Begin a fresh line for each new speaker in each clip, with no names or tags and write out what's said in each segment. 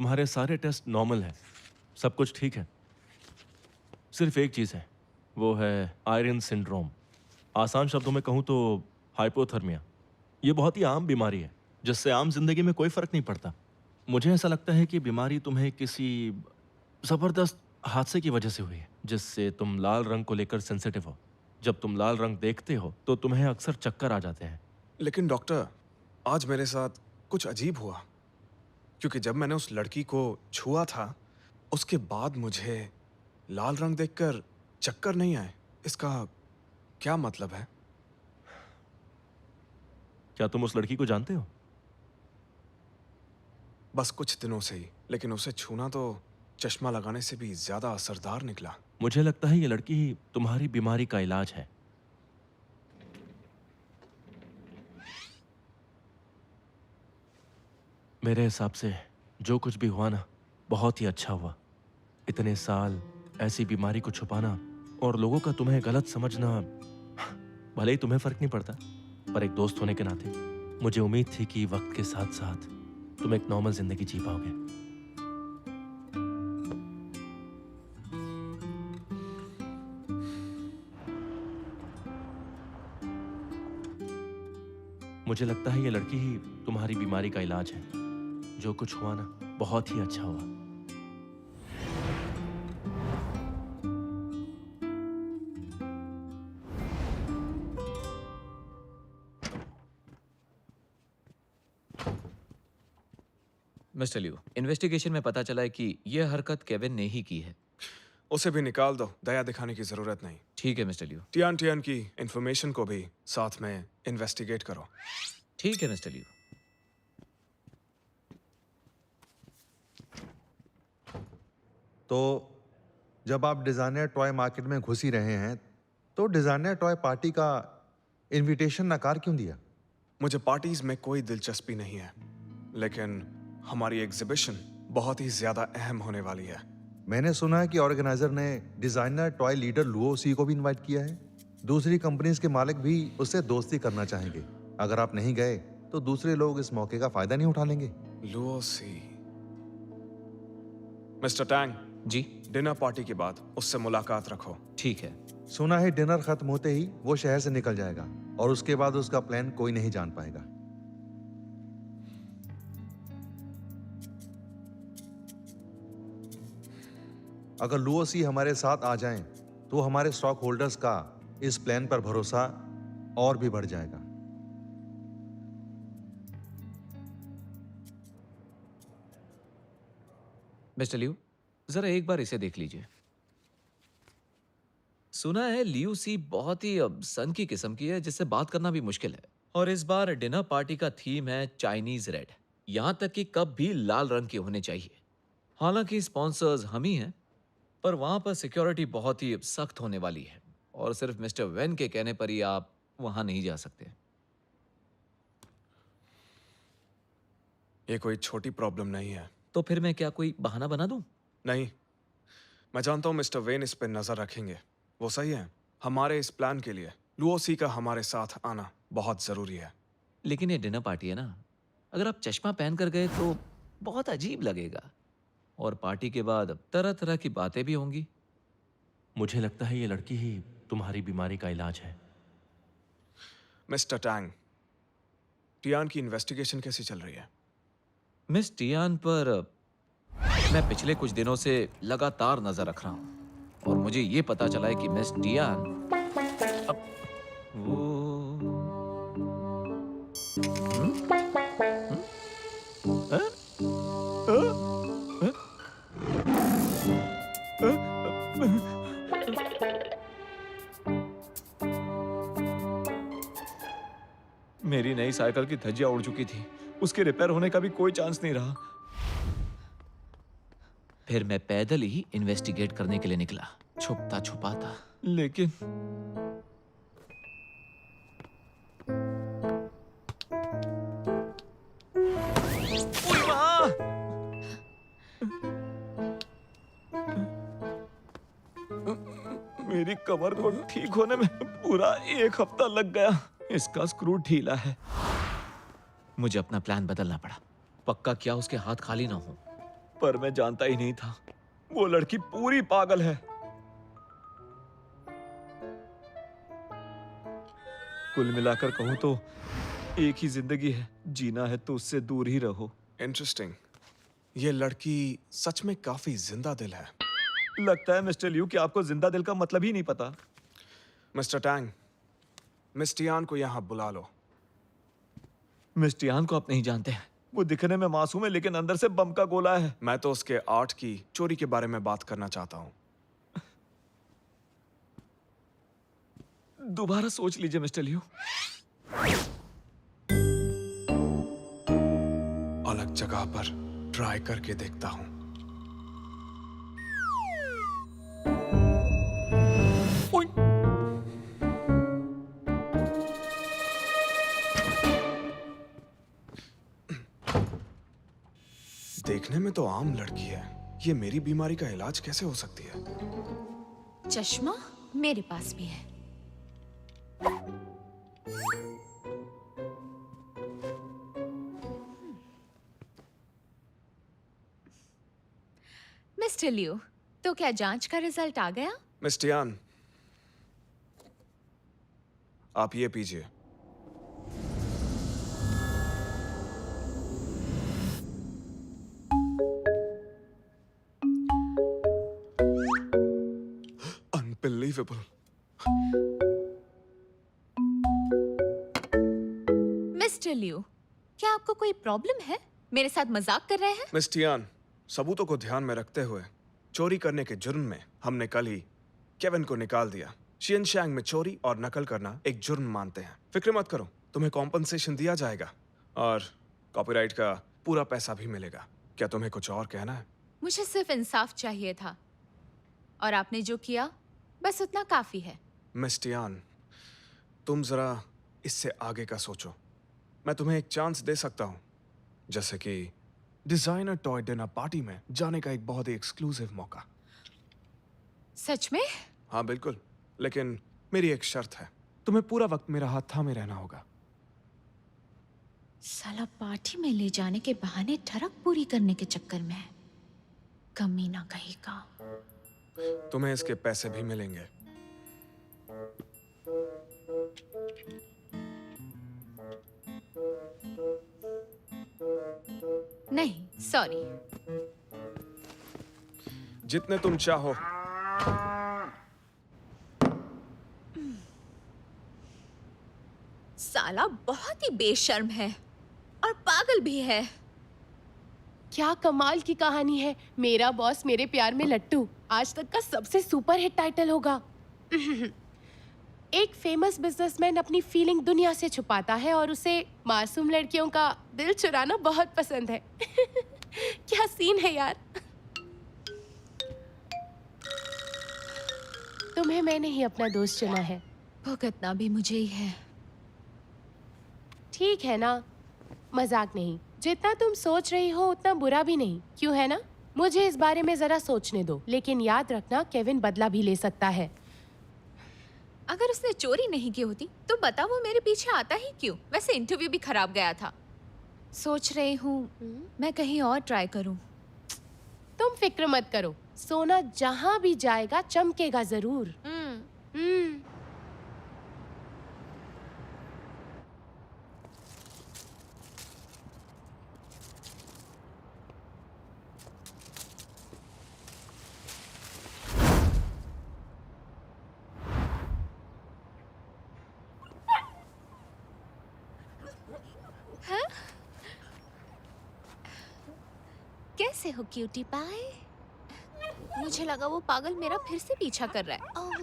तुम्हारे सारे test normal हैं, सब कुछ ठीक है। सिर्फ एक चीज़ है, वो है आयरन सिंड्रोम। आसान शब्दों में कहूँ तो हाइपोथर्मिया। ये बहुत ही आम बीमारी है जिससे आम जिंदगी में कोई फर्क नहीं पड़ता। मुझे ऐसा लगता है कि बीमारी तुम्हें किसी ज़बरदस्त हादसे की वजह से हुई है, जिससे तुम लाल रंग को लेकर सेंसिटिव हो। जब तुम लाल रंग देखते हो तो तुम्हें अक्सर चक्कर आ जाते हैं।
लेकिन डॉक्टर, आज मेरे साथ कुछ अजीब हुआ, क्योंकि जब मैंने उस लड़की को छुआ था, उसके बाद मुझे लाल रंग देखकर चक्कर नहीं आए। इसका क्या मतलब है?
क्या तुम उस लड़की को जानते हो?
बस कुछ दिनों से ही, लेकिन उसे छूना तो चश्मा लगाने से भी ज्यादा असरदार निकला।
मुझे लगता है ये लड़की ही तुम्हारी बीमारी का इलाज है। मेरे हिसाब से जो कुछ भी हुआ ना, बहुत ही अच्छा हुआ। इतने साल ऐसी बीमारी को छुपाना और लोगों का तुम्हें गलत समझना, भले ही तुम्हें फर्क नहीं पड़ता, पर एक दोस्त होने के नाते मुझे उम्मीद थी कि वक्त के साथ साथ तुम एक नॉर्मल जिंदगी जी पाओगे। मुझे लगता है ये लड़की ही तुम्हारी बीमारी का इलाज है। जो कुछ हुआ ना, बहुत ही अच्छा हुआ।
मिस्टर लियो, इन्वेस्टिगेशन में पता चला है कि यह हरकत केविन ने ही की है।
उसे भी निकाल दो, दया दिखाने की जरूरत नहीं।
ठीक है मिस्टर लियो।
टियान टियान की इंफॉर्मेशन को भी साथ में इन्वेस्टिगेट करो।
ठीक है मिस्टर लियो।
तो जब आप डिज़ाइनर टॉय मार्केट में घुस ही रहे हैं, तो डिज़ाइनर टॉय पार्टी का इनविटेशन नकार क्यों दिया?
मुझे पार्टीज में कोई दिलचस्पी नहीं है, लेकिन हमारी एग्जीबिशन बहुत ही ज्यादा अहम होने वाली है।
मैंने सुना है कि ऑर्गेनाइजर ने डिज़ाइनर टॉय लीडर लुओ सी को भी इनवाइट किया है। दूसरी कंपनीज के मालिक भी उससे दोस्ती करना चाहेंगे। अगर आप नहीं गए तो दूसरे लोग इस मौके का फायदा नहीं उठा लेंगे।
लुओ सी। मिस्टर टैंग,
जी
डिनर पार्टी के बाद उससे मुलाकात रखो।
ठीक है।
सुना है डिनर खत्म होते ही वो शहर से निकल जाएगा और उसके बाद उसका प्लान कोई नहीं जान पाएगा। अगर लुओ सी हमारे साथ आ जाएं, तो हमारे स्टॉक होल्डर्स का इस प्लान पर भरोसा और भी बढ़ जाएगा।
मिस्टर लियो, जरा एक बार इसे देख लीजिए। सुना है लियो सी बहुत ही सन की किस्म की है, जिससे बात करना भी मुश्किल है। और इस बार डिनर पार्टी का थीम है चाइनीज रेड। यहां तक कि कप भी लाल रंग के होने चाहिए। हालांकि स्पॉन्सर्स हम ही हैं, पर वहां पर सिक्योरिटी बहुत ही सख्त होने वाली है और सिर्फ मिस्टर वेन के कहने पर ही आप वहां नहीं जा सकते।
ये कोई छोटी प्रॉब्लम नहीं है।
तो फिर मैं क्या कोई बहाना बना दूं?
नहीं, मैं जानता हूं मिस्टर वेन इस पर नजर रखेंगे। वो सही है। हमारे इस प्लान के लिए लुओ सी का हमारे साथ आना बहुत जरूरी है।
लेकिन ये डिनर पार्टी है ना, अगर आप चश्मा पहन कर गए तो बहुत अजीब लगेगा और पार्टी के बाद तरह तरह की बातें भी होंगी।
मुझे लगता है ये लड़की ही तुम्हारी बीमारी का इलाज है।
मिस्टर टैंग, टियान की इन्वेस्टिगेशन कैसी चल रही है?
मिस टियान पर मैं पिछले कुछ दिनों से लगातार नजर रख रहा हूं और मुझे ये पता चला है कि मिस टियान अब वो मेरी नई साइकिल की धज्जियां उड़ चुकी थी। उसके रिपेयर होने का भी कोई चांस नहीं रहा। फिर मैं पैदल ही इन्वेस्टिगेट करने के लिए निकला, छुपता छुपाता। लेकिन ओए माँ! मेरी कमर को ठीक होने में पूरा 1 हफ्ता लग गया। इसका स्क्रू ढीला है। मुझे अपना प्लान बदलना पड़ा। पक्का क्या उसके हाथ खाली ना हो। पर मैं जानता ही नहीं था वो लड़की पूरी पागल है। कुल मिलाकर कहूं तो एक ही जिंदगी है, जीना है तो उससे दूर ही रहो।
इंटरेस्टिंग। ये लड़की सच में काफी जिंदा दिल है।
लगता है मिस्टर लियू कि आपको जिंदा दिल का मतलब ही नहीं पता।
मिस्टर टैंग, मिस टियान को यहाँ बुला लो।
मिस टियान को आप नहीं जानते हैं। वो दिखने में मासूम है लेकिन अंदर से बम का गोला है।
मैं तो उसके आर्ट की चोरी के बारे में बात करना चाहता हूँ।
दोबारा सोच लीजिए मिस्टर लियू।
अलग जगह पर ट्राई करके देखता हूँ। देखने में तो आम लड़की है, ये मेरी बीमारी का इलाज कैसे हो सकती है?
चश्मा मेरे पास भी है। मिस्टर लियो, तो क्या जांच का रिजल्ट आ गया?
मिस टियान, आप ये पीजिए। अनबिलीवेबल।
मिस्टर लियो, क्या आपको कोई प्रॉब्लम है? मेरे साथ मजाक कर रहे हैं?
मिस टियान, सबूतों को ध्यान में रखते हुए चोरी करने के जुर्म में हमने कल ही केविन को निकाल दिया। शियनशैंग में चोरी और नकल करना एक जुर्म मानते हैं। फिक्र मत करो, तुम्हें कॉम्पनसेशन दिया जाएगा और कॉपीराइट का पूरा पैसा भी मिलेगा। क्या तुम्हें कुछ और कहना है?
मुझे सिर्फ इंसाफ चाहिए था और आपने जो किया बस उतना काफी है।
मिस टियान, तुम जरा इससे आगे का सोचो। मैं तुम्हें एक चांस दे सकता हूँ, जैसे कि डिजाइनर टॉय डिनर पार्टी में जाने का एक बहुत ही एक्सक्लूसिव मौका।
सच में?
हाँ बिल्कुल, लेकिन मेरी एक शर्त है, तुम्हें पूरा वक्त मेरा हाथ थामे रहना होगा।
साला पार्टी में ले जाने के बहाने ठरक पूरी करने के चक्कर में है। कमीना कहीं का।
तुम्हें इसके पैसे भी मिलेंगे।
नहीं, सॉरी।
जितने तुम चाहो।
साला बहुत ही बेशर्म है और पागल भी है।
क्या कमाल की कहानी है। मेरा बॉस मेरे प्यार में लट्टू आज तक का सबसे सुपर हिट टाइटल होगा। एक फेमस बिजनेसमैन अपनी फीलिंग दुनिया से छुपाता है और उसे मासूम लड़कियों का दिल चुराना बहुत पसंद है। क्या सीन है यार। तुम्हें मैंने ही अपना दोस्त चुना है।
भुगतना भी मुझे ही है।
ठीक है ना, मजाक नहीं। जितना तुम सोच रही हो उतना बुरा भी नहीं, क्यों है ना? मुझे इस बारे में जरा सोचने दो, लेकिन याद रखना केविन बदला भी ले सकता है।
अगर उसने चोरी नहीं की होती तो बता वो मेरे पीछे आता ही क्यों? वैसे इंटरव्यू भी खराब गया था। सोच रही हूँ मैं कहीं और ट्राई करूँ।
तुम फिक्र मत करो, सोना जहाँ भी जाएगा चमकेगा जरूर।
कैसे हो क्यूटी पाई? मुझे लगा वो पागल मेरा फिर से पीछा कर रहा है। ओह,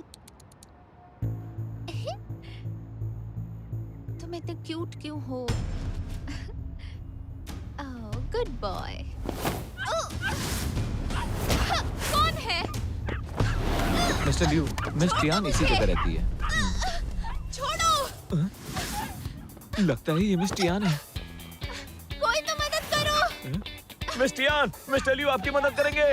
तुम इतने क्यूट क्यों हो? ओह, गुड बॉय। कौन है?
मिस्टर लियू, मिस टियान इसी जगह रहती है।
छोड़ो!
लगता है ये मिस टियान है।
कोई तो मदद करो!
मिस टियान, मिस्टर लियू आपकी मदद करेंगे।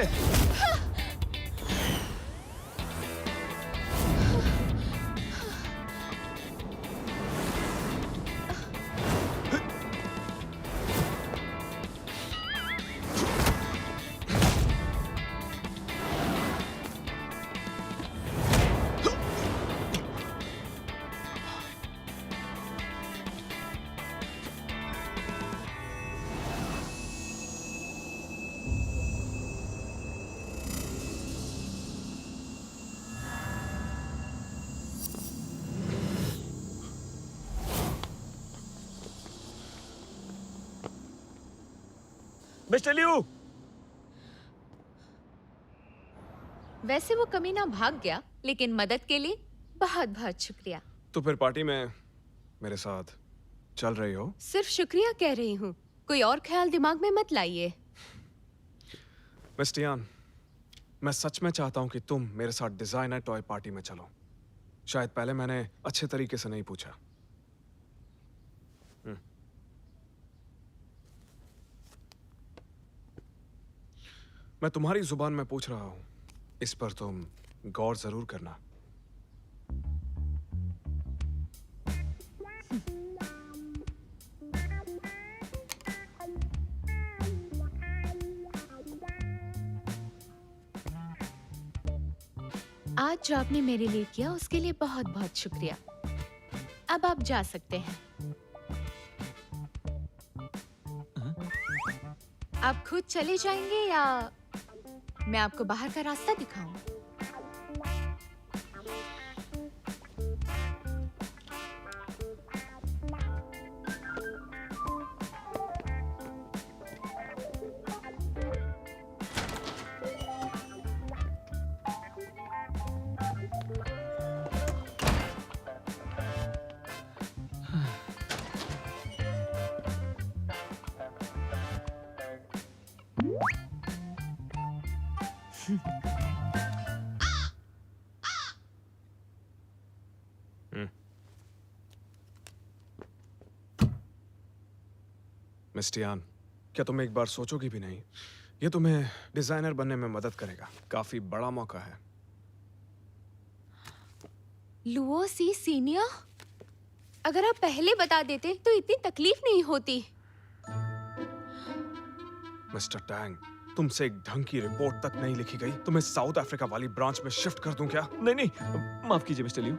Mister Liu.
वैसे वो कमीना भाग गया, लेकिन मदद के लिए बहुत बहुत शुक्रिया।
तो फिर पार्टी में मेरे साथ चल रही हो?
सिर्फ शुक्रिया कह रही हूँ, कोई और ख्याल दिमाग में मत लाइए।
मिस टियान, मैं सच में चाहता हूँ कि तुम मेरे साथ डिजाइनर टॉय पार्टी में चलो। शायद पहले मैंने अच्छे तरीके से नहीं पूछा। मैं तुम्हारी जुबान में पूछ रहा हूँ, इस पर तुम गौर जरूर करना।
आज जो आपने मेरे लिए किया उसके लिए बहुत बहुत शुक्रिया। अब आप जा सकते हैं। आप खुद चले जाएंगे या मैं आपको बाहर का रास्ता दिखाऊं?
मिस टियान, क्या तुम एक बार सोचोगी भी नहीं? ये तुम्हें डिजाइनर बनने में मदद करेगा। काफी बड़ा मौका है।
लुओ सी सीनियर, अगर आप पहले बता देते तो इतनी तकलीफ नहीं होती।
मिस्टर टैंग, तुमसे एक ढंग की रिपोर्ट तक नहीं लिखी गई। तुम्हें साउथ अफ्रीका वाली ब्रांच में शिफ्ट कर दूं क्या?
नहीं नहीं, माफ कीजिए मिस्टर लियू।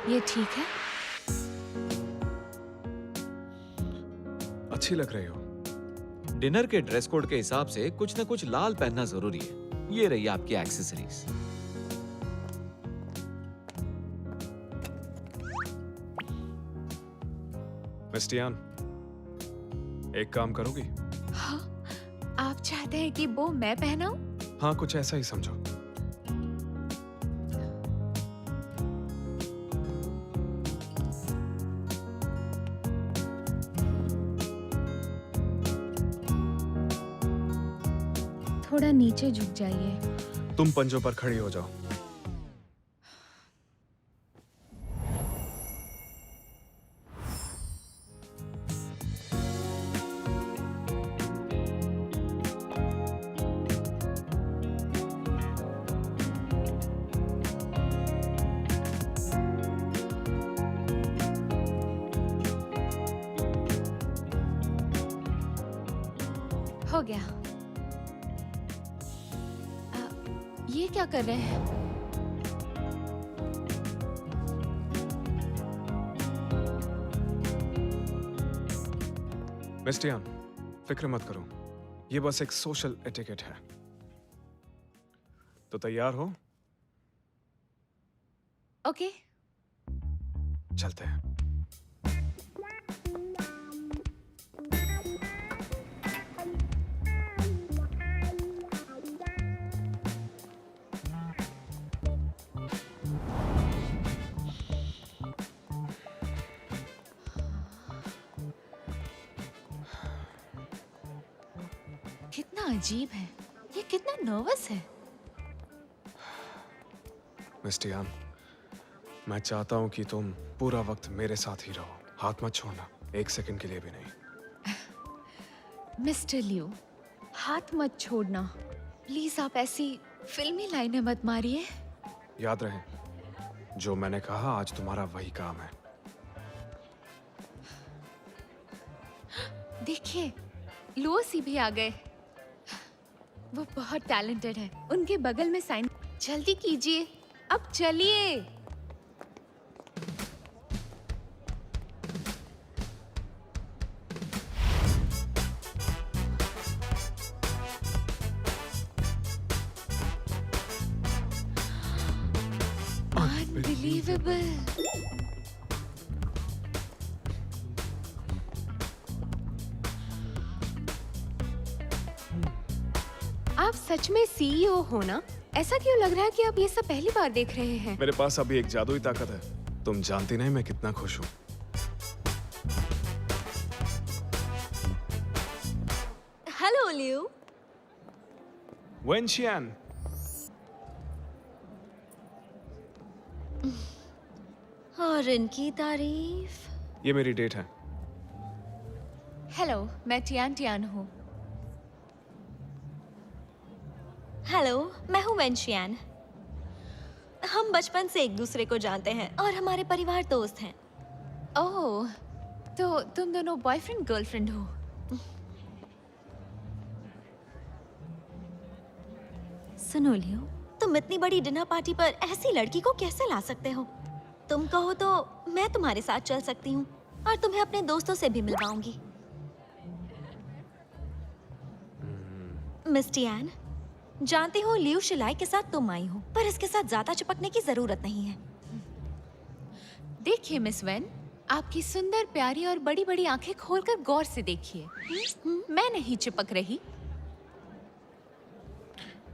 ये ठीक है?
अच्छी लग रही हो।
डिनर के ड्रेस कोड के हिसाब से कुछ न कुछ लाल पहनना जरूरी है। ये रही आपकी एक्सेसरीज।
मिस टियान, एक काम करोगी?
हाँ, आप चाहते हैं कि वो मैं पहनाऊं?
हाँ, कुछ ऐसा ही समझो।
थोड़ा नीचे झुक जाइए।
तुम पंजों पर खड़ी हो जाओ।
हो गया। ये क्या कर रहे हैं?
मिस टियान, फिक्र मत करो। ये बस एक सोशल एटिकेट है। तो तैयार हो?
ओके।
चलते हैं।
कितना अजीब है, ये कितना नर्वस है।
मिस टियान, मैं चाहता हूं कि तुम पूरा वक्त मेरे साथ ही रहो। हाथ मत छोड़ना, एक सेकंड के लिए भी नहीं।
मिस्टर लियो, हाथ मत छोड़ना प्लीज। आप ऐसी फिल्मी लाइनें मत मारिए।
याद रहे, जो मैंने कहा आज तुम्हारा वही काम है।
देखिए, लुओसी भी आ गए। वो बहुत टैलेंटेड है। उनके बगल में साइन। जल्दी कीजिए, अब चलिए। अनबिलीवेबल। आप सच में सीईओ हो ना? ऐसा क्यों लग रहा है कि आप ये सब पहली बार देख रहे हैं?
मेरे पास अभी एक जादुई ताकत है। तुम जानती नहीं मैं कितना खुश हूँ।
हेलो लियो।
वेनशियान,
और इनकी तारीफ।
ये मेरी डेट है।
हेलो, मैं टियान टियान हूँ।
हेलो, मैं हूँ वेनशियान। हम बचपन से एक दूसरे को जानते हैं और हमारे परिवार दोस्त हैं।
ओह, तो तुम दोनों बॉयफ्रेंड गर्लफ्रेंड हो?
सुनो लियो, तुम इतनी बड़ी डिनर पार्टी पर ऐसी लड़की को कैसे ला सकते हो? तुम कहो तो मैं तुम्हारे साथ चल सकती हूँ और तुम्हें अपने दोस्तों से भी मिलवाऊंगी। मिस टियान, जानती हूँ लियो शिलाई के साथ तुम आई हो, पर इसके साथ ज्यादा चिपकने की जरूरत नहीं है।
देखिए मिस वेन, आपकी सुंदर प्यारी और बड़ी बड़ी आंखें खोलकर गौर से देखिए। मैं नहीं चिपक रही।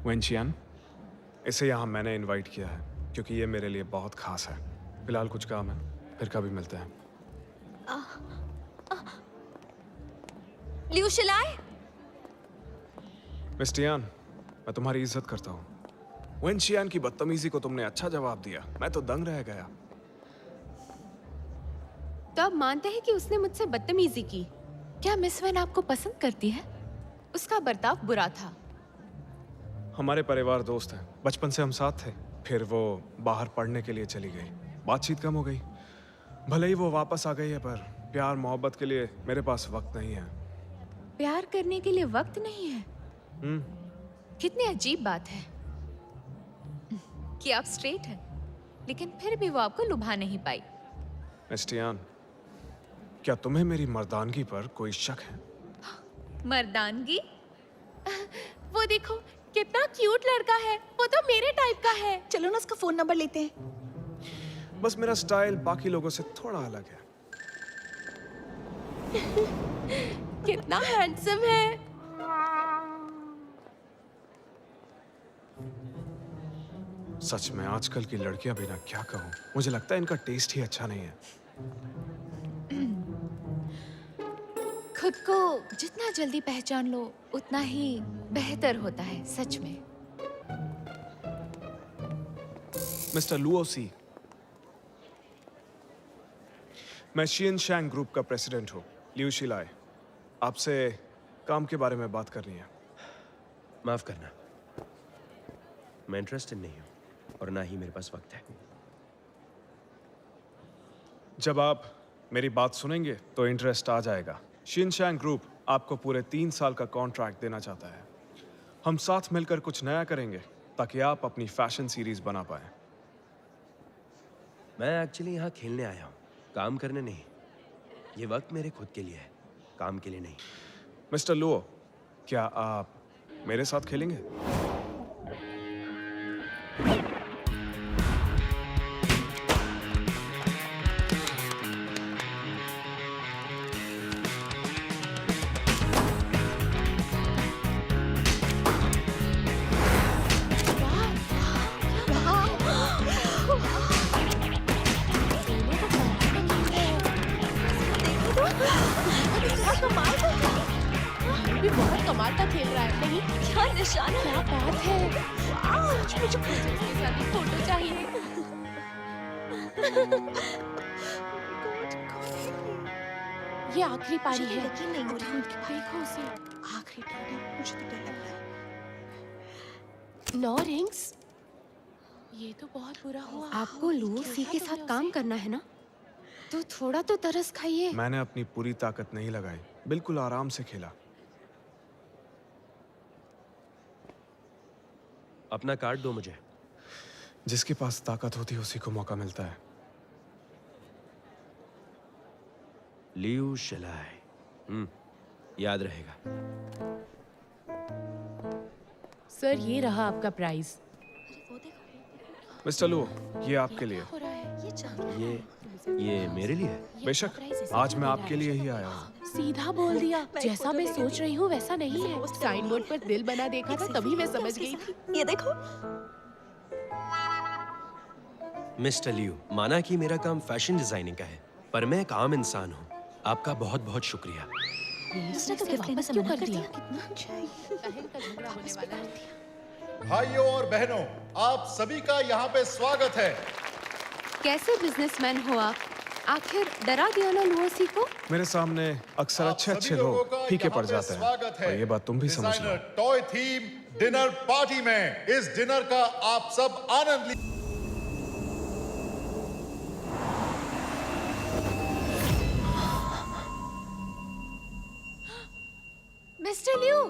वेनशियान, इसे यहाँ मैंने इनवाइट किया है क्योंकि ये मेरे लिए बहुत खास है। फिलहाल कुछ काम है, फिर कभी मिलते हैं।
लियो शिलाई,
मिस टियान, मैं तुम्हारी इज्जत करता हूँ। वेनशियान की बदतमीजी को तुमने अच्छा जवाब दिया। मैं तो दंग रह गया।
तो आप मानते हैं कि उसने मुझसे बदतमीजी की? क्या मिस वेन आपको पसंद करती है? उसका बर्ताव बुरा था।
हमारे परिवार दोस्त हैं, बचपन से हम साथ थे। फिर वो बाहर पढ़ने के लिए चली गई, बातचीत कम हो गई। भले ही वो वापस आ गई है, पर प्यार मोहब्बत के लिए मेरे पास वक्त नहीं है।
प्यार करने के लिए वक्त नहीं है? कितनी अजीब बात है कि आप स्ट्रेट हैं, लेकिन फिर भी वो आपको लुभा नहीं पाई।
मिस टियान, क्या तुम्हें मेरी मर्दानगी पर कोई शक है?
मर्दानगी? वो देखो कितना क्यूट लड़का है, वो तो मेरे टाइप का है।
चलो ना उसका फोन नंबर लेते हैं।
बस मेरा स्टाइल बाकी लोगों से थोड़ा अलग है।
कितना हैंडसम है।
सच में आजकल की लड़कियां भी ना, क्या कहूँ, मुझे लगता है इनका टेस्ट ही अच्छा नहीं है।
खुद को जितना जल्दी पहचान लो उतना ही बेहतर होता है, सच में।
मिस्टर लुओ सी, मैं शियन शैंग ग्रुप का प्रेसिडेंट हूँ, लियू शिलाई। आपसे काम के बारे में बात करनी है।
माफ करना, मैं इंटरेस्टेड नहीं हूँ और ना ही मेरे पास वक्त है।
जब आप मेरी बात सुनेंगे तो इंटरेस्ट आ जाएगा। शियन शैंग ग्रुप आपको पूरे 3 साल का कॉन्ट्रैक्ट देना चाहता है। हम साथ मिलकर कुछ नया करेंगे ताकि आप अपनी फैशन सीरीज बना पाए।
मैं एक्चुअली यहाँ खेलने आया हूँ, काम करने नहीं। ये वक्त मेरे खुद के लिए है, काम के लिए नहीं।
मिस्टर लुओ, क्या आप मेरे साथ खेलेंगे?
भी बहुत कमाल का खेल रहा है, नहीं?
क्या निशाना
क्या बात है। मुझे इसके साथ एक फोटो चाहिए। ये आखिरी पारी
मुझे
है।
यकीन नहीं हो रहा।
देखो उसे। आखिरी पारी, मुझे तो डर लग रहा है। 9 रिंग्स? ये तो बहुत बुरा हुआ।
आपको लुओ सी के साथ काम करना है ना, तो थोड़ा तो तरस खाइए।
मैंने अपनी पूरी ताकत नहीं लगाई, बिल्कुल आराम से खेला।
अपना कार्ड दो मुझे।
जिसके पास ताकत होती है उसी को मौका मिलता है।
लियू शिलाई, याद रहेगा।
सर, ये रहा आपका प्राइस।
मिस्टर लू, ये आपके लिए।
ये मेरे लिए है।
ये
बेशक,
surprise है,
आज मैं
मेरा
आपके
है।
लिए ही आया हूँ।
सीधा बोल दिया, जैसा मैं सोच रही हूँ वैसा नहीं है। साइन बोर्ड पर दिल बना देखा था तभी मैं समझ गई थी।
ये देखो।
मिस्टर लियू, माना कि मेरा काम फैशन डिजाइनिंग का है, पर मैं एक आम इंसान हूँ। आपका बहुत बहुत शुक्रिया।
उसने तो गिफ्ट लेने से
क्यों
मना
कर
कर
दिया?
दिया। कितना अच्छा है।
बहन का झगड़ा होने वाला है।
भाइयों और बहनों, आप सभी का यहाँ पे स्वागत है।
कैसे बिजनेसमैन हो आप? आखिर डरा दिया ना लुओसी को?
मेरे सामने अक्सर
आप
अच्छे अच्छे
सभी लोगों
लोग
का
फीके
यहाँ
पड़
पे
जाते हैं,
स्वागत है।
और ये बात तुम भी समझ लो।
Designer toy theme dinner party में इस डिनर का आप सब आनंद लीजिए।
मिस्टर लियू,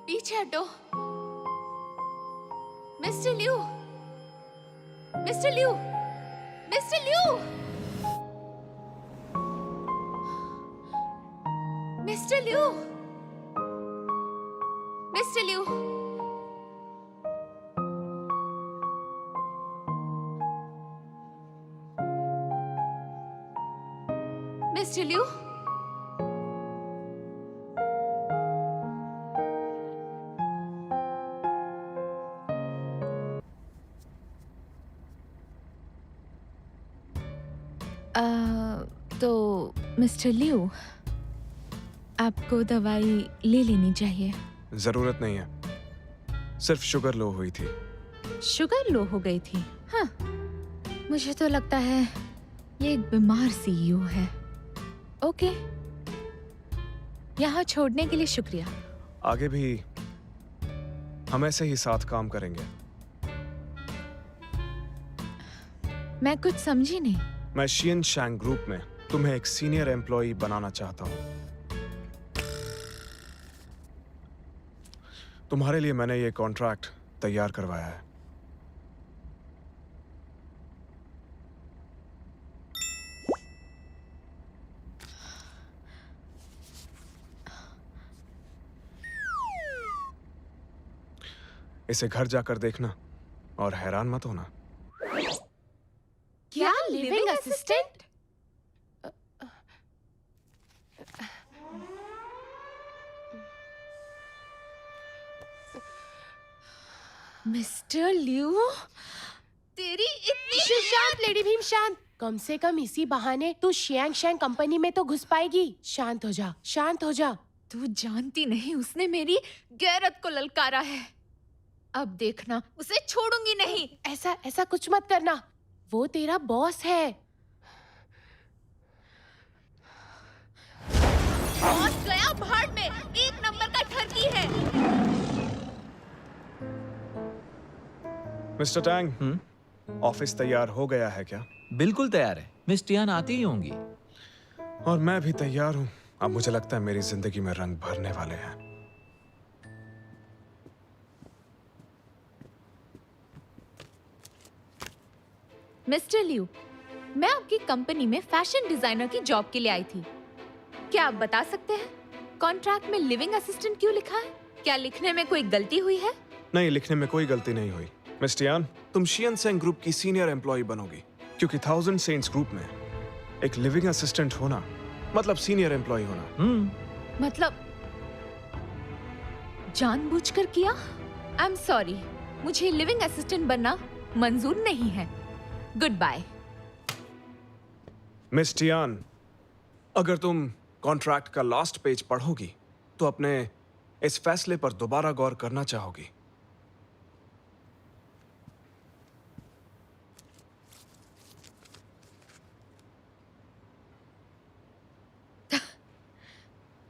पीछे हटो। Mister Liu, mister Liu, mister Liu, mister Liu, mister Liu, mister Liu, तो मिस्टर लियू, आपको दवाई ले लेनी चाहिए।
जरूरत नहीं है, सिर्फ शुगर लो हुई थी।
शुगर लो हो गई थी? हाँ, मुझे तो लगता है ये एक बीमार सीईओ है। ओके, यहाँ छोड़ने के लिए शुक्रिया।
आगे भी हम ऐसे ही साथ काम करेंगे।
मैं कुछ समझी नहीं।
मैं शियन शैंग ग्रुप में तुम्हें एक सीनियर एम्प्लॉय बनाना चाहता हूँ। तुम्हारे लिए मैंने ये कॉन्ट्रैक्ट तैयार करवाया है। इसे घर जाकर देखना और हैरान मत होना।
क्या लिविंग असिस्टेंट?
मिस्टर लियू, तेरी इतनी
शांत लेडी भीम, शांत। कम से कम इसी बहाने तू शियांग शैंग कंपनी में तो घुस पाएगी। शांत हो जा, शांत हो जा।
तू जानती नहीं उसने मेरी गैरत को ललकारा है। अब देखना, उसे छोड़ूंगी नहीं।
ऐसा ऐसा कुछ मत करना, वो तेरा बॉस है।
बॉस गया भाड़ में, एक नंबर का ठरकी है।
मिस्टर टैंग, ऑफिस तैयार हो गया है क्या?
बिल्कुल तैयार है। मिस टियान आती ही होंगी।
और मैं भी तैयार हूँ। अब मुझे लगता है मेरी जिंदगी में रंग भरने वाले हैं।
मिस्टर लियू, मैं आपकी कंपनी में फैशन डिजाइनर की जॉब के लिए आई थी। क्या आप बता सकते हैं कॉन्ट्रैक्ट में लिविंग असिस्टेंट क्यों लिखा है? क्या लिखने में कोई गलती हुई है?
नहीं, लिखने में कोई गलती नहीं हुई। मिस टियान, तुम शियन सेंग ग्रुप की सीनियर एम्प्लॉय बनोगी, क्योंकि 1000 सेंट्स ग्रुप में एक लिविंग असिस्टेंट होना मतलब सीनियर एम्प्लॉय होना।
मतलब जानबूझकर किया? आई एम सॉरी, मुझे लिविंग असिस्टेंट बनना मंजूर नहीं है। Good bye.
मिस टियान, अगर तुम कॉन्ट्रैक्ट का लास्ट पेज पढ़ोगी तो अपने इस फैसले पर दोबारा गौर करना चाहोगी।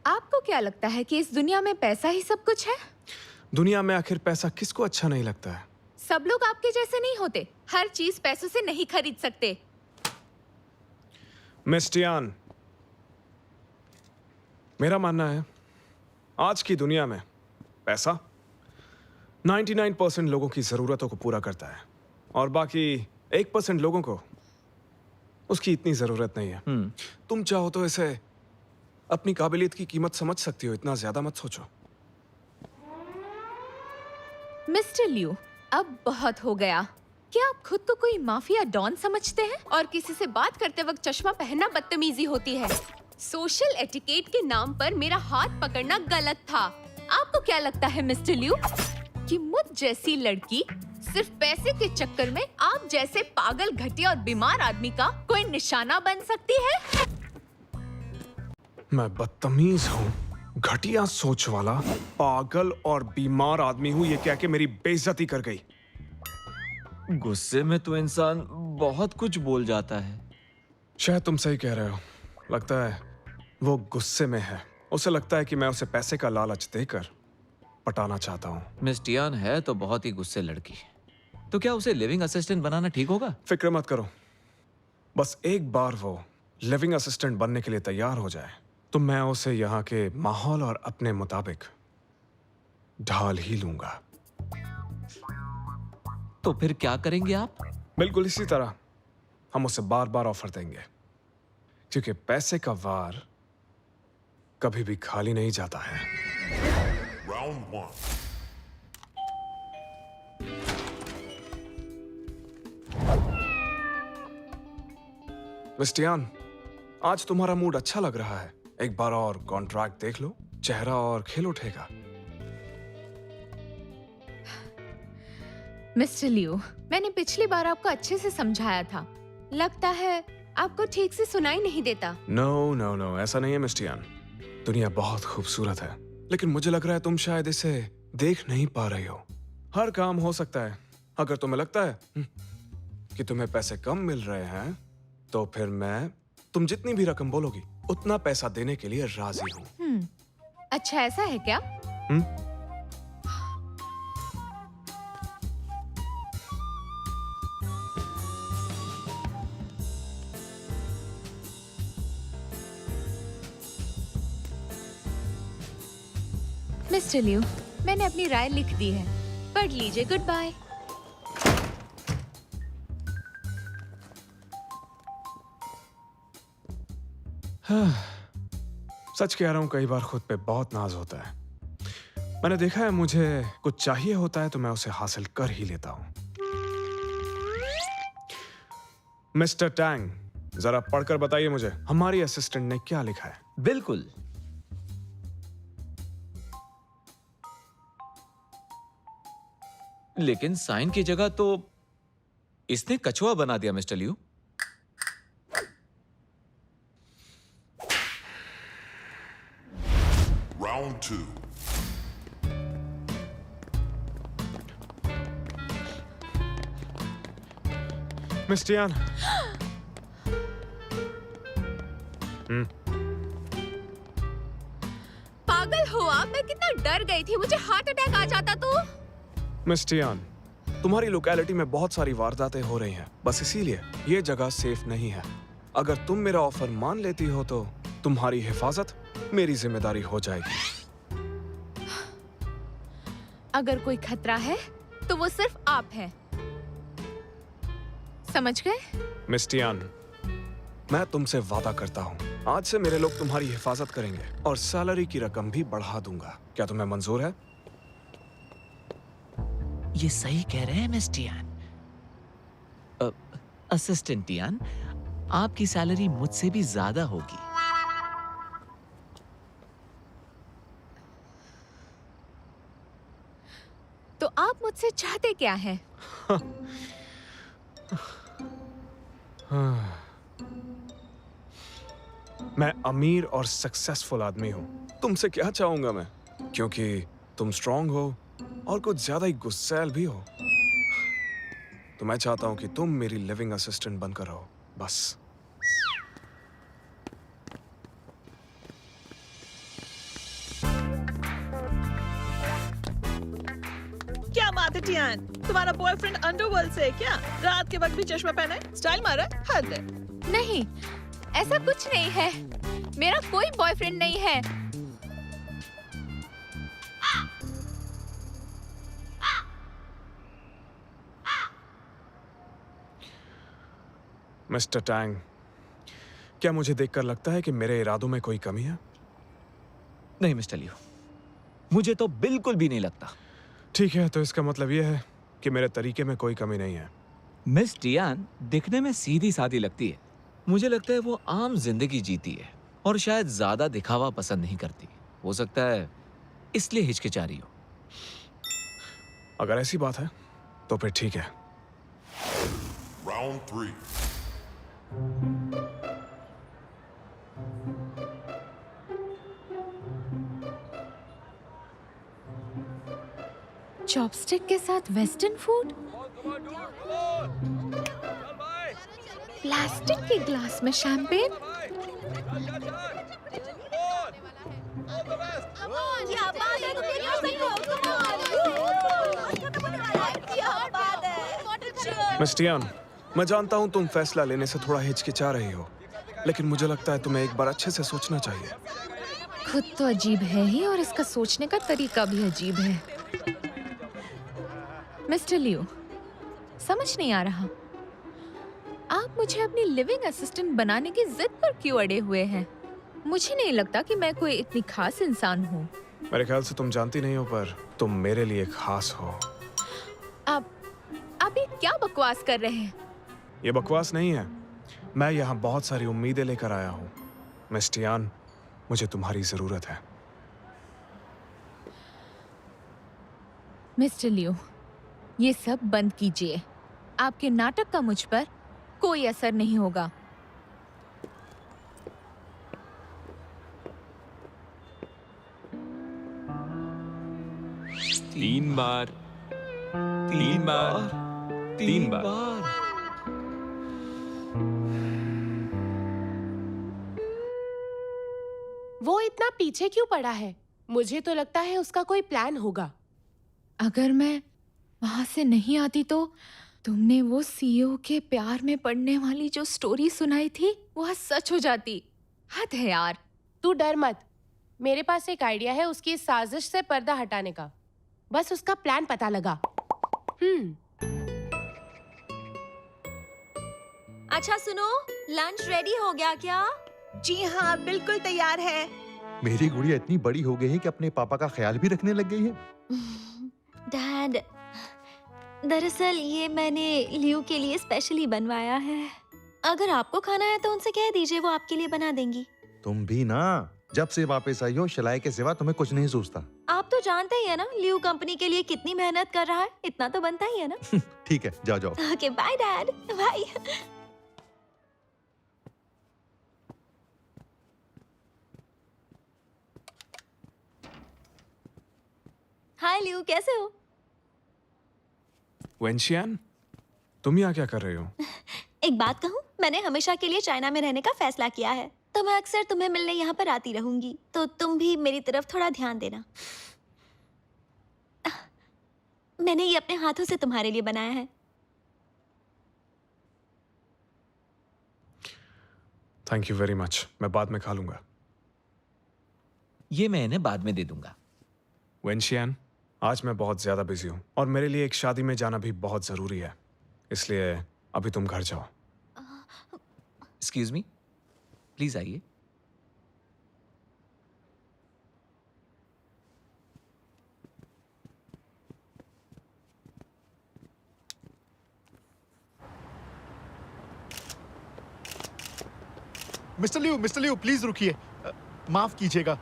आपको क्या लगता है कि इस दुनिया में पैसा ही सब कुछ है?
दुनिया में आखिर पैसा किसको अच्छा नहीं लगता है?
सब लोग आपके जैसे नहीं होते। हर चीज पैसों से नहीं खरीद सकते।
मिस टियान, मेरा मानना है आज की दुनिया में पैसा 99% लोगों की जरूरतों को पूरा करता है और बाकी 1% लोगों को उसकी इतनी जरूरत नहीं है। तुम चाहो तो इसे अपनी काबिलियत की कीमत समझ सकती हो, इतना ज्यादा मत सोचो।
मिस्टर लियू, अब बहुत हो गया। क्या आप खुद को कोई माफिया डॉन समझते हैं? और किसी से बात करते वक्त चश्मा पहनना बदतमीजी होती है। सोशल एटिकेट के नाम पर मेरा हाथ पकड़ना गलत था। आपको क्या लगता है मिस्टर लियू कि मुझ जैसी लड़की सिर्फ पैसे के चक्कर में आप जैसे पागल, घटिया और बीमार आदमी का कोई निशाना बन सकती है?
मैं बदतमीज हूँ, घटिया सोच वाला, पागल और बीमार आदमी हूँ, ये कह के मेरी बेइज्जती कर गई।
गुस्से में तो इंसान बहुत कुछ बोल जाता है।
शायद तुम सही कह रहे हो। लगता है वो गुस्से में है। उसे लगता है कि मैं उसे पैसे का लालच देकर पटाना चाहता हूँ।
मिस टियान है तो बहुत ही गुस्से लड़की। तो क्या उसे लिविंग असिस्टेंट बनाना ठीक होगा?
फिक्र मत करो, बस एक बार वो लिविंग असिस्टेंट बनने के लिए तैयार हो जाए तो मैं उसे यहाँ के माहौल और अपने मुताबिक ढाल ही लूंगा।
तो फिर क्या करेंगे आप?
बिल्कुल इसी तरह हम उसे बार बार ऑफर देंगे, क्योंकि पैसे का वार कभी भी खाली नहीं जाता है।
Round 1.
मिस टियान, आज तुम्हारा मूड अच्छा लग रहा है। एक बार और कॉन्ट्रैक्ट देख लो, चेहरा और खिल उठेगा।
मिस्टर लियू, मैंने पिछली बार आपको अच्छे से समझाया था। लगता है आपको ठीक से सुनाई नहीं देता।
नो नो नो, ऐसा नहीं है मिस टियान। दुनिया बहुत खूबसूरत है, लेकिन मुझे लग रहा है तुम शायद इसे देख नहीं पा रही हो। हर काम हो सकता है। अगर तुम्हें लगता है कि तुम्हें पैसे कम मिल रहे हैं, तो फिर मैं तुम जितनी भी रकम बोलोगी उतना पैसा देने के लिए राजी हूँ।
अच्छा, ऐसा है क्या? मिस्टर लियू, मैंने अपनी राय लिख दी है, पढ़ लीजिए। Good bye.
सच कह रहा हूँ, कई बार खुद पे बहुत नाज होता है। मैंने देखा है, मुझे कुछ चाहिए होता है तो मैं उसे हासिल कर ही लेता हूँ। मिस्टर टैंग, जरा पढ़कर बताइए मुझे हमारी असिस्टेंट ने क्या लिखा है।
बिल्कुल। लेकिन साइन की जगह तो इसने कछुआ बना दिया mister Liu.
Round 2.
Miss Tian,
पागल हो आप? मैं कितना डर गई थी, मुझे हार्ट अटैक आ जाता तो।
मिस टियान, तुम्हारी लोकेलिटी में बहुत सारी वारदातें हो रही हैं, बस इसीलिए ये जगह सेफ नहीं है। अगर तुम मेरा ऑफर मान लेती हो तो तुम्हारी हिफाजत मेरी जिम्मेदारी हो जाएगी।
अगर कोई खतरा है तो वो सिर्फ आप हैं। समझ गए?
मिस टियान, मैं तुमसे वादा करता हूँ, आज से मेरे लोग तुम्हारी हिफाजत करेंगे और सैलरी की रकम भी बढ़ा दूंगा। क्या तुम्हें मंजूर है?
ये सही कह रहे हैं मिस टियान। असिस्टेंट टियान, आपकी सैलरी मुझसे भी ज्यादा होगी।
तो आप मुझसे चाहते क्या हैं?
मैं अमीर और सक्सेसफुल आदमी हूँ। तुमसे क्या चाहूंगा मैं, क्योंकि तुम स्ट्रांग हो और कुछ ज्यादा ही गुस्सैल भी हो। तो मैं चाहता हूँ कि तुम मेरी लिविंग असिस्टेंट बनकर रहो, बस।
क्या बात है टियान, तुम्हारा बॉयफ्रेंड अंडरवर्ल्ड से है क्या? रात के वक्त भी चश्मा पहने, स्टाइल मारा है, हद है।
नहीं, ऐसा कुछ नहीं है। मेरा कोई बॉयफ्रेंड नहीं है।
मिस्टर टैंग, क्या मुझे देखकर लगता है कि मेरे इरादों में कोई कमी है?
नहीं मिस्टर लियू, मुझे तो बिल्कुल भी नहीं लगता।
ठीक है, तो इसका मतलब यह है कि मेरे तरीके में कोई कमी नहीं है।
मिस टियान दिखने में सीधी सादी लगती है। मुझे लगता है वो आम जिंदगी जीती है और शायद ज्यादा दिखावा पसंद नहीं करती। हो सकता है इसलिए हिचकिचा रही हो।
अगर ऐसी बात है तो फिर ठीक है।
Round 3.
चॉपस्टिक के साथ वेस्टर्न फूड, प्लास्टिक के ग्लास में शैंपेन।
क्या बात है, तुम ये कर सकते हो, क्या बात है।
मिस टियान, मैं जानता हूँ तुम फैसला लेने से थोड़ा हिचकिचा रही हो, लेकिन मुझे लगता है तुम्हें एक बार अच्छे से सोचना चाहिए।
खुद तो अजीब है ही और इसका सोचने का तरीका भी अजीब है। मिस्टर लियो, समझ नहीं आ रहा आप मुझे अपनी लिविंग असिस्टेंट बनाने की जिद पर क्यों अड़े हुए हैं। मुझे नहीं लगता कि मैं कोई इतनी खास इंसान हूँ।
मेरे ख्याल से तुम जानती नहीं हो, पर तुम मेरे लिए खास हो।
आप ये क्या बकवास कर रहे हैं?
ये बकवास नहीं है, मैं यहाँ बहुत सारी उम्मीदें लेकर आया हूँ। मिस टियान, मुझे तुम्हारी जरूरत है।
मिस्टर लियो, ये सब बंद कीजिए। आपके नाटक का मुझ पर कोई असर नहीं होगा।
तीन बार।
वो इतना पीछे क्यों पड़ा है? मुझे तो लगता है उसका कोई प्लान होगा।
अगर मैं वहां से नहीं आती तो तुमने वो सीईओ के प्यार में पड़ने वाली जो स्टोरी सुनाई थी वो आज सच हो जाती। हद है यार।
तू डर मत, मेरे पास एक आइडिया है उसकी इस साजिश से पर्दा हटाने का। बस उसका प्लान पता लगा।
अच्छा सुनो, लंच रेडी हो गया क्या?
जी हाँ, बिल्कुल तैयार है।
मेरी गुड़िया इतनी बड़ी हो गई है कि अपने पापा का ख्याल भी रखने लग गई है।
डैड, दरअसल ये मैंने लियो के लिए स्पेशली बनवाया है। अगर आपको खाना है तो उनसे कह दीजिए, वो आपके लिए बना देंगी।
तुम भी ना, जब से वापस आई हो शलाई के सिवा तुम्हें कुछ नहीं सोचता।
आप तो जानते ही है ना लियो कंपनी के लिए कितनी मेहनत कर रहा है, इतना तो बनता ही है ना।
ठीक है, जाओ जाओ।
Okay bye dad, bye. Hi Leo, कैसे हो?
वेंशियान, तुम यहाँ क्या कर रहे हो?
एक बात कहूँ, मैंने हमेशा के लिए चाइना में रहने का फैसला किया है, तो मैं अक्सर तुम्हें मिलने यहाँ पर आती रहूंगी। तो तुम भी मेरी तरफ थोड़ा ध्यान देना। मैंने ये अपने हाथों से तुम्हारे लिए बनाया है।
थैंक यू वेरी मच, मैं बाद में खा लूंगा।
ये मैं इन्हें बाद में दे दूंगा।
वेंशियान, आज मैं बहुत ज्यादा बिजी हूँ और मेरे लिए एक शादी में जाना भी बहुत जरूरी है, इसलिए अभी तुम घर जाओ।
एक्सक्यूज मी, प्लीज आइए।
मिस्टर लियो प्लीज रुकिए। माफ कीजिएगा,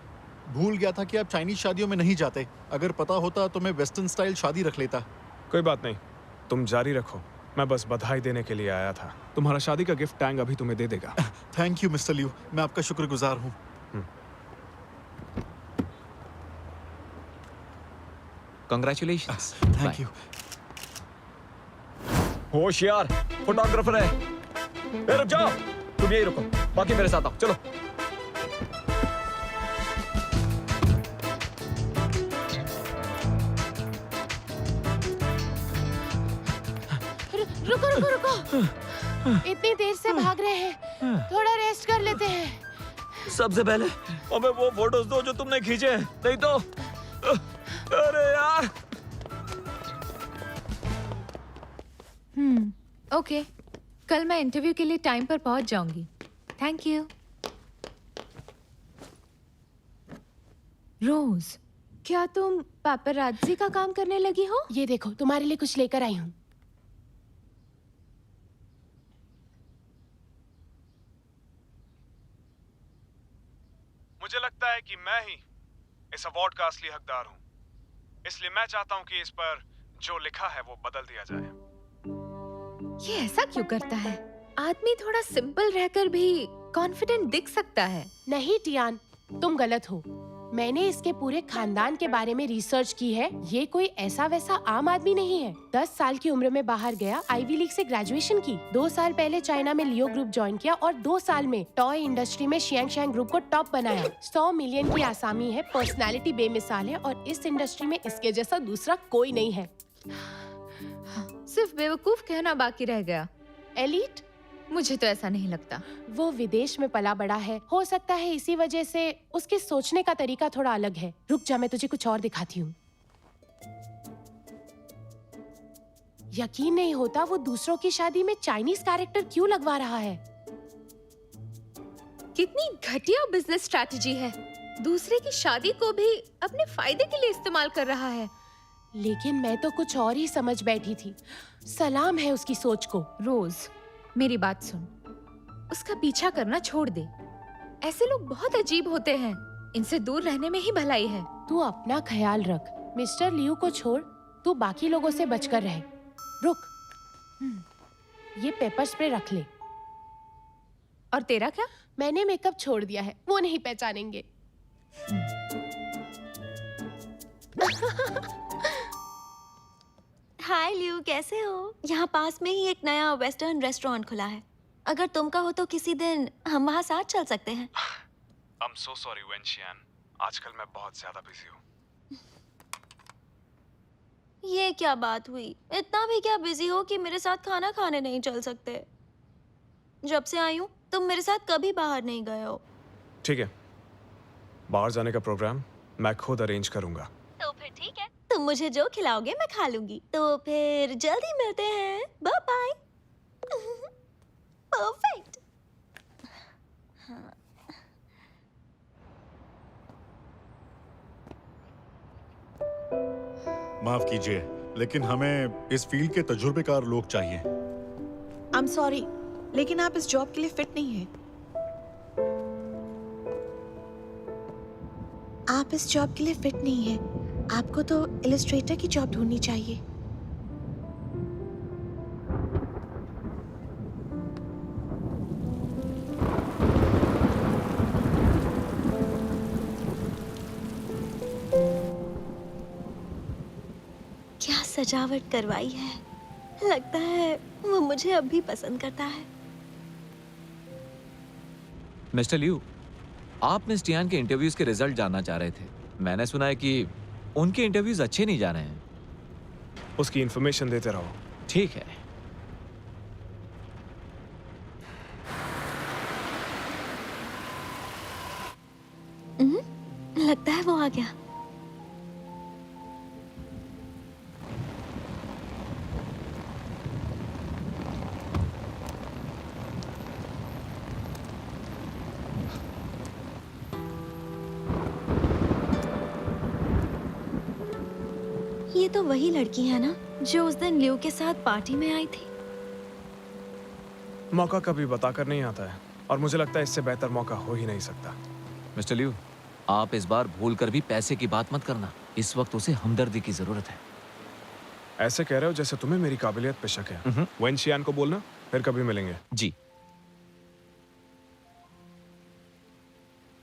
भूल गया था कि आप चाइनीज शादियों में नहीं जाते। अगर पता होता तो मैं वेस्टर्न स्टाइल शादी रख लेता।
कोई बात नहीं, तुम जारी रखो। मैं बस बधाई देने के लिए आया था। तुम्हारा शादी का गिफ्ट टैंग अभी तुम्हें दे देगा।
थैंक यू मिस्टर लियो, मैं आपका शुक्रगुजार हूँ।
कांग्रेचुलेशंस।
Thank you.
होशियार, फोटोग्राफर है। ए, रुक जाओ, तुम यही रुको, बाकी मेरे साथ आओ, चलो।
रुको रुको रुको, इतनी देर से भाग रहे हैं, थोड़ा रेस्ट कर लेते हैं।
सबसे पहले हमें वो फोटोज दो जो तुमने खींचे हैं, नहीं तो अरे यार।
ओके, कल मैं इंटरव्यू के लिए टाइम पर पहुंच जाऊंगी। Thank you. रोज, क्या तुम पापराज़ी का काम करने लगी हो?
ये देखो, तुम्हारे लिए कुछ लेकर आई हूँ।
कि मैं ही इस अवार्ड का असली हकदार हूँ, इसलिए मैं चाहता हूँ कि इस पर जो लिखा है वो बदल दिया जाए।
ये ऐसा क्यों करता है? आदमी थोड़ा सिंपल रहकर भी कॉन्फिडेंट दिख सकता है।
नहीं टियान, तुम गलत हो। मैंने इसके पूरे खानदान के बारे में रिसर्च की है। ये कोई ऐसा वैसा आम आदमी नहीं है। 10 साल की उम्र में बाहर गया, आईवी लीग से ग्रेजुएशन की, 2 साल पहले चाइना में लियो ग्रुप ज्वाइन किया और 2 साल में टॉय इंडस्ट्री में शियांग ग्रुप को टॉप बनाया। 100 मिलियन की आसामी है, पर्सनालिटी बेमिसाल है और इस इंडस्ट्री में इसके जैसा दूसरा कोई नहीं है।
सिर्फ बेवकूफ कहना बाकी रह गया।
एलीट?
मुझे तो ऐसा नहीं लगता।
वो विदेश में पला बड़ा है, हो सकता है इसी वजह से उसके सोचने का तरीका थोड़ा अलग है। रुक जा, मैं तुझे कुछ और दिखाती हूँ। यकीन नहीं होता वो दूसरों की शादी में चाइनीज कैरेक्टर क्यों लगवा रहा है।
कितनी घटिया बिजनेस स्ट्रैटेजी है। दूसरे की शादी को भी अपने फायदे के लिए इस्तेमाल कर रहा है।
लेकिन मैं तो कुछ और ही समझ बैठी थी। सलाम है उसकी सोच को।
रोज, मेरी बात सुन, उसका पीछा करना छोड़ दे। ऐसे लोग बहुत अजीब होते हैं, इनसे दूर रहने में ही भलाई है।
तू अपना ख्याल रख। मिस्टर लियू को छोड़, तू बाकी लोगों से बचकर रहे। रुक, ये पेपर स्प्रे रख ले।
और तेरा क्या?
मैंने मेकअप छोड़ दिया है, वो नहीं पहचानेंगे।
हाय लियू, कैसे हो? यहाँ पास में ही एक नया वेस्टर्न रेस्टोरेंट खुला है। अगर तुम कहो तो किसी दिन हम वहाँ साथ चल सकते हैं।
I'm so sorry वेंशियान, आजकल मैं बहुत ज्यादा बिजी हूँ।
ये क्या बात हुई? इतना भी क्या बिजी हो कि मेरे साथ खाना खाने नहीं चल सकते? जब से आई हूँ तुम मेरे साथ कभी बाहर नहीं गए हो।
ठीक है, बाहर जाने का प्रोग्राम मैं खुद अरेंज करूंगा।
तो फिर ठीक है, तुम मुझे जो खिलाओगे मैं खा लूंगी। तो फिर जल्दी मिलते हैं। Bye bye. परफेक्ट।
माफ कीजिए, लेकिन हमें इस फील्ड के तजुर्बेकार लोग चाहिए।
आई एम सॉरी, लेकिन आप इस जॉब के लिए फिट नहीं हैं। आप इस जॉब के लिए फिट नहीं हैं। आपको तो इलस्ट्रेटर की जॉब ढूंढनी चाहिए।
क्या सजावट करवाई है। लगता है वो मुझे अब भी पसंद करता है।
मिस्टर लियू, आप मिस टियान के इंटरव्यूज के रिजल्ट जानना चाह रहे थे। मैंने सुना है कि उनके इंटरव्यूज अच्छे नहीं जा रहे हैं।
उसकी इंफॉर्मेशन देते रहो।
ठीक है।
लगता है वो आ गया। ये तो वही लड़की है ना जो उस दिन लियू के साथ पार्टी में आई थी।
मौका कभी बताकर नहीं आता है और मुझे लगता है इससे बेहतर मौका हो ही नहीं सकता।
मिस्टर लियू, आप इस बार भूलकर भी पैसे की बात मत करना। इस वक्त उसे हमदर्दी की जरूरत है।
ऐसे कह रहे हो जैसे तुम्हें मेरी काबिलियत पे शक है। वेंशियान को बोलना, फिर कभी मिलेंगे।
जी।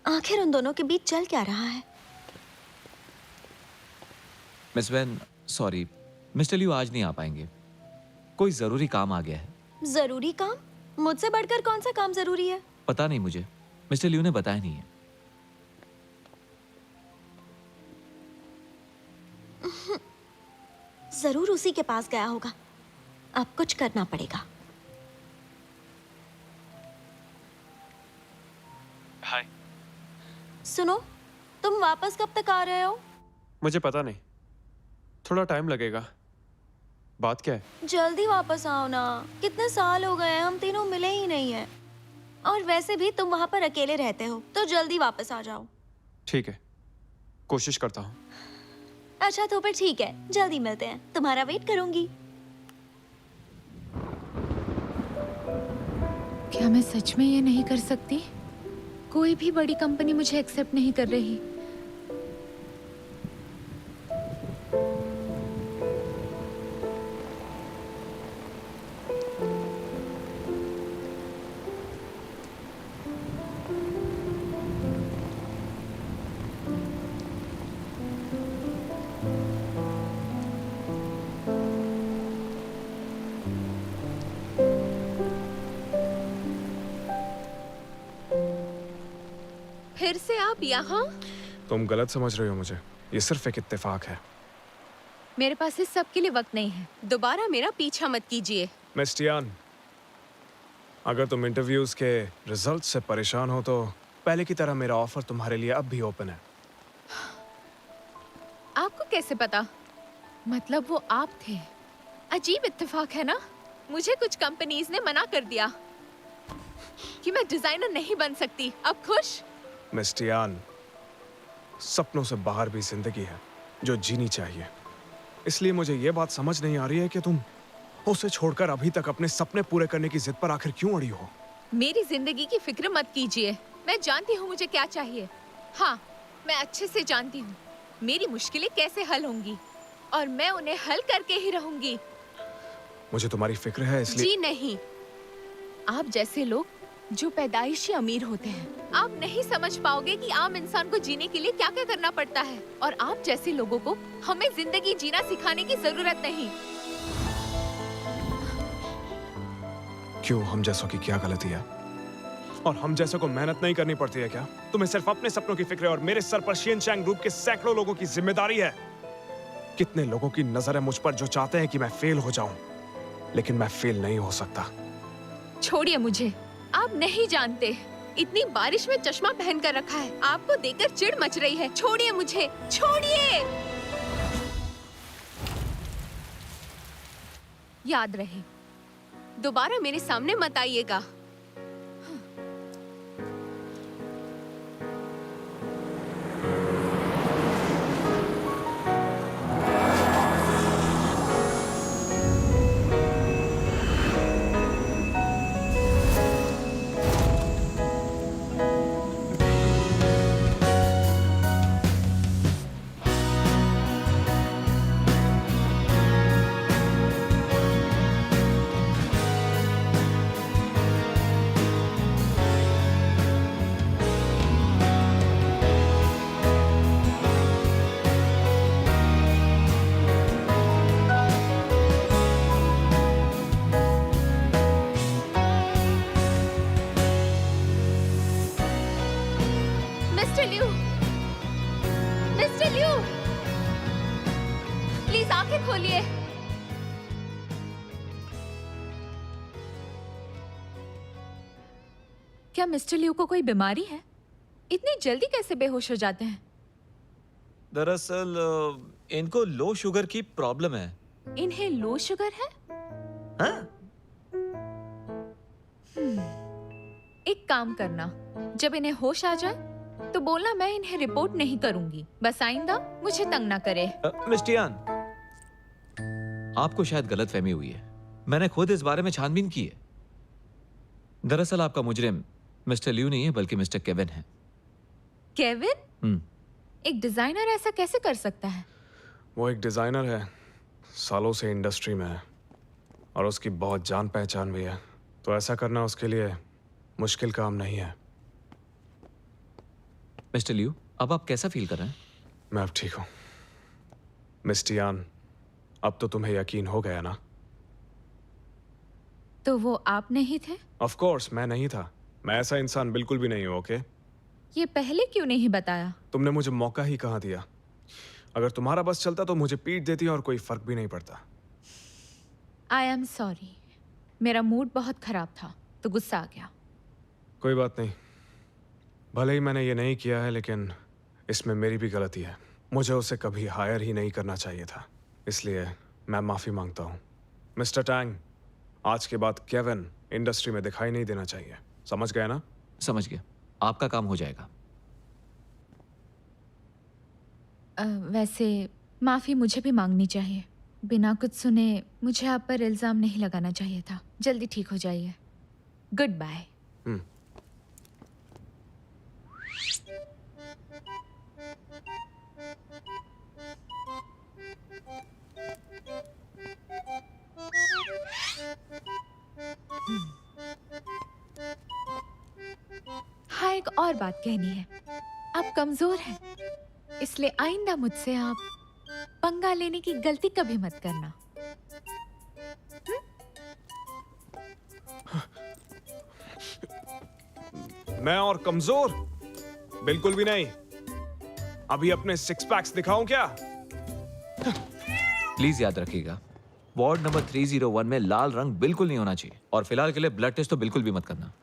आखिर उन दोनों के बीच चल क्या रहा है?
Miss when, sorry, mister Liu आज नहीं आ पाएंगे। कोई जरूरी काम आ गया है।
जरूरी काम? मुझसे बढ़कर कौन सा काम जरूरी है?
पता नहीं मुझे, मिस्टर लियू ने बताया नहीं है।
जरूर उसी के पास गया होगा। अब कुछ करना पड़ेगा।
हाय।
सुनो, तुम वापस कब तक आ रहे हो?
मुझे पता नहीं, थोड़ा टाइम लगेगा। बात क्या है?
जल्दी वापस आओ ना। कितने साल हो गए हम तीनों मिले ही नहीं है। और वैसे भी तुम वहां पर अकेले रहते हो, तो जल्दी वापस आ जाओ।
ठीक है, कोशिश करता हूँ।
अच्छा तो फिर ठीक है, जल्दी मिलते हैं। तुम्हारा वेट करूंगी।
क्या मैं सच में ये नहीं कर सकती? कोई भी बड़ी कंपनी मुझे एक्सेप्ट नहीं कर रही। फिर से आप यहाँ?
तुम गलत समझ रही हो मुझे। ये सिर्फ एक इत्तेफाक है।
मेरे पास इस सब के लिए वक्त नहीं है। दोबारा मेरा पीछा मत कीजिए।
मिस टियान, अगर तुम इंटरव्यूज के रिजल्ट से परेशान हो तो पहले की तरह मेरा ऑफर तुम्हारे लिए अब भी ओपन है।
आपको कैसे पता? मतलब वो आप थे। अजीब इत्तेफाक है ना? मुझे कुछ कंपनीज ने मना कर दिया कि मैं डिजाइनर नहीं बन सकती। अब खुश?
मिस टियान, सपनों से बाहर भी जिंदगी है जो जीनी चाहिए। इसलिए मुझे ये बात समझ नहीं आ रही है कि तुम उसे छोड़कर अभी तक अपने सपने पूरे करने की जिद पर आखिर क्यों अड़ी हो।
मेरी जिंदगी की फिक्र मत कीजिए। मैं जानती हूँ मुझे क्या चाहिए। हाँ, मैं अच्छे से जानती हूँ मेरी मुश्किलें कैसे हल होंगी और मैं उन्हें हल करके ही रहूंगी।
मुझे तुम्हारी फिक्र है इसलिए।
जी नहीं, आप जैसे लोग जो पैदाइशी अमीर होते हैं, आप नहीं समझ पाओगे कि आम इंसान को जीने के लिए क्या क्या करना पड़ता है। और आप जैसे लोगों को हमें जिंदगी जीना सिखाने की जरूरत नहीं।
क्यों? हम जैसों की क्या गलती है? और हम जैसों को मेहनत नहीं करनी पड़ती है क्या? तुम्हें सिर्फ अपने सपनों की फिक्र है और मेरे सर पर शिनचैंग ग्रुप के सैकड़ों लोगों की जिम्मेदारी है। कितने लोगों की नजर है मुझ पर जो चाहते हैं कि मैं फेल हो जाऊं, लेकिन मैं फेल नहीं हो सकता।
छोड़िए मुझे, आप नहीं जानते। इतनी बारिश में चश्मा पहन कर रखा है, आपको देखकर चिढ़ मच रही है। छोड़िए मुझे, छोड़िए। याद रहे, दोबारा मेरे सामने मत आइएगा। Mister Liu, mister Liu, please आंखें खोलिए। क्या मिस्टर लियू को कोई बीमारी है? इतनी जल्दी कैसे बेहोश हो जाते हैं?
दरअसल इनको लो शुगर की प्रॉब्लम है।
इन्हें लो शुगर है?
हाँ?
एक काम करना, जब इन्हें होश आ जाए तो बोलना मैं इन्हें रिपोर्ट नहीं करूंगी। बस आइंदा मुझे तंग ना करे।
मिस टियान, आपको शायद गलतफहमी हुई है। मैंने खुद इस बारे में छानबीन की है। दरअसल आपका मुजरिम मिस्टर लियू नहीं है बल्कि मिस्टर केविन है।
केविन? एक डिजाइनर ऐसा कैसे कर सकता है?
वो एक डिजाइनर है, सालों से इंडस्ट्री में है और उसकी बहुत जान पहचान भी है, तो ऐसा करना उसके लिए मुश्किल काम नहीं है।
मिस्टर लियू, अब आप कैसा फील कर रहे हैं?
मैं अब ठीक हूँ। मिस टियान, अब तो तुम्हें यकीन हो गया ना?
तो वो आप नहीं थे?
ऑफ कोर्स मैं नहीं था। मैं ऐसा इंसान बिल्कुल भी नहीं हूँ। ओके,
ये पहले क्यों नहीं बताया?
तुमने मुझे मौका ही कहाँ दिया। अगर तुम्हारा बस चलता तो मुझे पीट देती और कोई फर्क भी नहीं पड़ता।
आई एम सॉरी, मेरा मूड बहुत खराब था तो गुस्सा आ गया।
कोई बात नहीं, भले ही मैंने ये नहीं किया है लेकिन इसमें मेरी भी गलती है। मुझे उसे कभी हायर ही नहीं करना चाहिए था, इसलिए मैं माफी मांगता हूँ। मिस्टर टैंग, आज के बाद केविन इंडस्ट्री में दिखाई नहीं देना चाहिए। समझ गए ना?
समझ गया, आपका काम हो जाएगा।
वैसे माफी मुझे भी मांगनी चाहिए। बिना कुछ सुने मुझे आप पर इल्जाम नहीं लगाना चाहिए था। जल्दी ठीक हो जाइए। Goodbye. और बात कहनी है। आप कमजोर हैं, इसलिए आइंदा मुझसे आप पंगा लेने की गलती कभी मत करना।
मैं और कमजोर? बिल्कुल भी नहीं। अभी अपने सिक्स पैक्स दिखाऊं क्या?
प्लीज याद रखिएगा, वार्ड नंबर 301 में लाल रंग बिल्कुल नहीं होना चाहिए, और फिलहाल के लिए ब्लड टेस्ट तो बिल्कुल भी मत करना।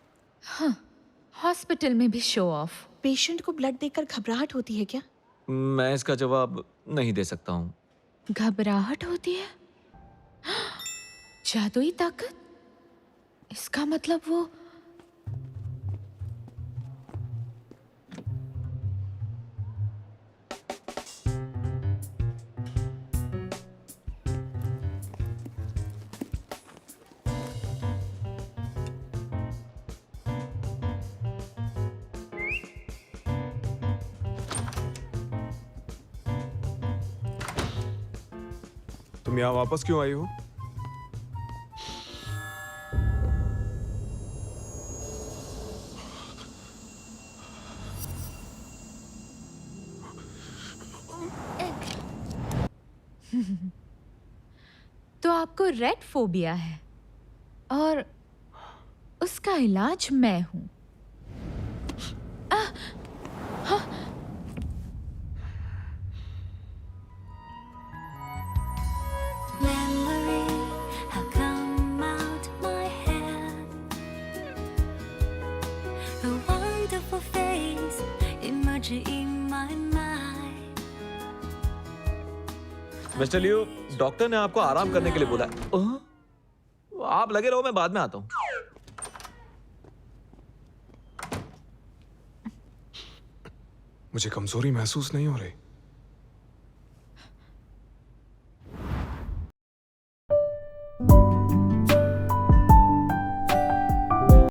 हॉस्पिटल में भी शो ऑफ।
पेशेंट को ब्लड देकर घबराहट होती है क्या?
मैं इसका जवाब नहीं दे सकता हूँ।
घबराहट होती है? जादुई ताकत? इसका मतलब वो
तुम यहाँ वापस क्यों आई हो?
तो आपको रेड फोबिया है और उसका इलाज मैं हूं।
मिस्टर लियो, डॉक्टर ने आपको आराम करने के लिए बोला है। आप लगे रहो, मैं बाद में आता हूँ।
मुझे कमजोरी महसूस नहीं हो रही।